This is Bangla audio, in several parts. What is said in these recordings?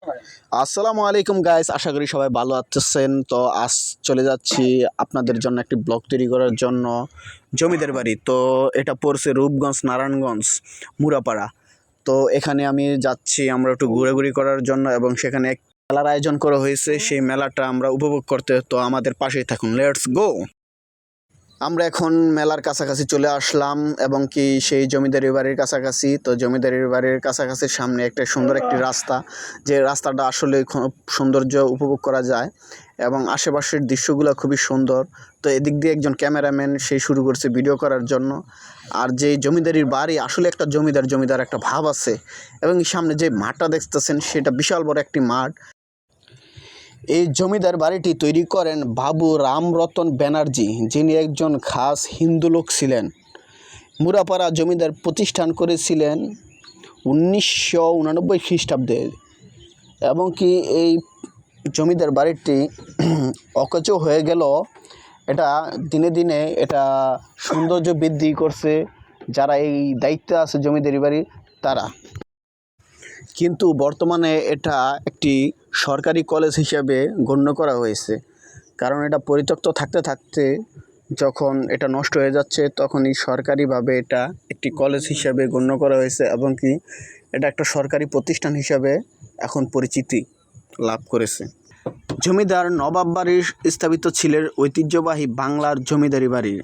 আসসালামু আলাইকুম গাইস, আশা করি সবাই ভালো আছেন। তো আজ চলে যাচ্ছি আপনাদের জন্য একটি ব্লগ তৈরি করার জন্য জমিদের বাড়ি। তো এটা পড়ছে রূপগঞ্জ, নারায়ণগঞ্জ, মুরাপাড়া। তো এখানে আমি যাচ্ছি আমরা একটু ঘোরাঘুরি করার জন্য, এবং সেখানে এক মেলার আয়োজন করা হয়েছে। সেই মেলাটা আমরা উপভোগ করতে, তো আমাদের পাশেই থাকুন, লেটস গো। আমরা এখন মেলার কাছাকাছি চলে আসলাম, এবং কি সেই জমিদারি বাড়ির কাছাকাছি। তো জমিদারি বাড়ির কাছাকাছি সামনে একটা সুন্দর একটি রাস্তা, যে রাস্তাটা আসলে খুব সৌন্দর্য উপভোগ করা যায়, এবং আশেপাশের দৃশ্যগুলো খুবই সুন্দর। তো এদিক দিয়ে একজন ক্যামেরাম্যান সেই শুরু করছে ভিডিও করার জন্য। আর যে জমিদারির বাড়ি আসলে একটা জমিদার একটা ভাব আছে। এবং সামনে যে মাঠটা দেখতেছেন সেটা বিশাল বড় একটি মাঠ। এই জমিদার বাড়িটি তৈরি করেন বাবু রামরতন ব্যানার্জি, যিনি একজন খাস হিন্দু লোক ছিলেন। মুরাপাড়া জমিদার প্রতিষ্ঠান করেছিলেন 1989 খ্রিস্টাব্দে, এবং কি এই জমিদার বাড়িটি অকেজো হয়ে গেল। এটা দিনে দিনে এটা সৌন্দর্য বৃদ্ধি করছে যারা এই দায়িত্বে আছে জমিদারি বাড়ির, তারা। কিন্তু বর্তমানে এটা একটি সরকারি কলেজ হিসেবে গণ্য করা হয়েছে, কারণ এটা পরিত্যক্ত থাকতে থাকতে যখন এটা নষ্ট হয়ে যাচ্ছে, তখনই সরকারিভাবে এটা একটি কলেজ হিসেবে গণ্য করা হয়েছে, এবং কি এটা একটা সরকারি প্রতিষ্ঠান হিসাবে এখন পরিচিতি লাভ করেছে। জমিদার নবাব বাড়ির স্থাপিত ছিলেন ঐতিহ্যবাহী বাংলার জমিদারি বাড়ির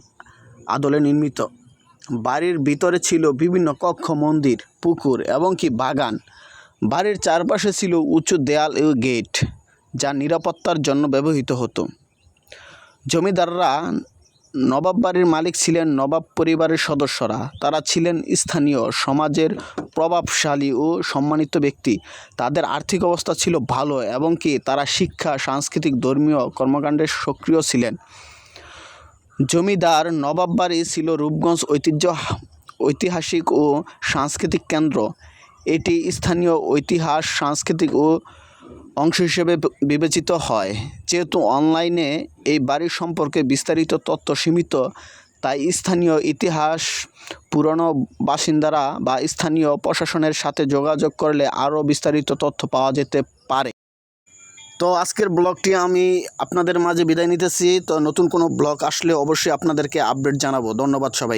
আদলে নির্মিত। বাড়ির ভিতরে ছিল বিভিন্ন কক্ষ, মন্দির, পুকুর এবং কি বাগান। বাড়ির চারপাশে ছিল উঁচু দেয়াল ও গেট, যা নিরাপত্তার জন্য ব্যবহৃত হতো। জমিদাররা নবাব বাড়ির মালিক ছিলেন নবাব পরিবারের সদস্যরা। তারা ছিলেন স্থানীয় সমাজের প্রভাবশালী ও সম্মানিত ব্যক্তি। তাদের আর্থিক অবস্থা ছিল ভালো, এবং কি তারা শিক্ষা, সাংস্কৃতিক, ধর্মীয় কর্মকাণ্ডে সক্রিয় ছিলেন। জমিদার নবাব বাড়ি ছিল রূপগঞ্জ ঐতিহাসিক ও সাংস্কৃতিক কেন্দ্র। এটি স্থানীয় ইতিহাস, সাংস্কৃতিক ও অংশ হিসেবে বিবেচিত হয়। যেহেতু অনলাইনে এই বাড়ির সম্পর্কে বিস্তারিত তথ্য সীমিত, তাই স্থানীয় ইতিহাস, পুরনো বাসিন্দারা বা স্থানীয় প্রশাসনের সাথে যোগাযোগ করলে আরও বিস্তারিত তথ্য পাওয়া যেতে পারে। তো আজকের ব্লগটি আমি আপনাদের মাঝে বিদায় নিতেছি। তো নতুন কোনো ব্লগ আসলে অবশ্যই আপনাদেরকে আপডেট জানাবো। ধন্যবাদ সবাই।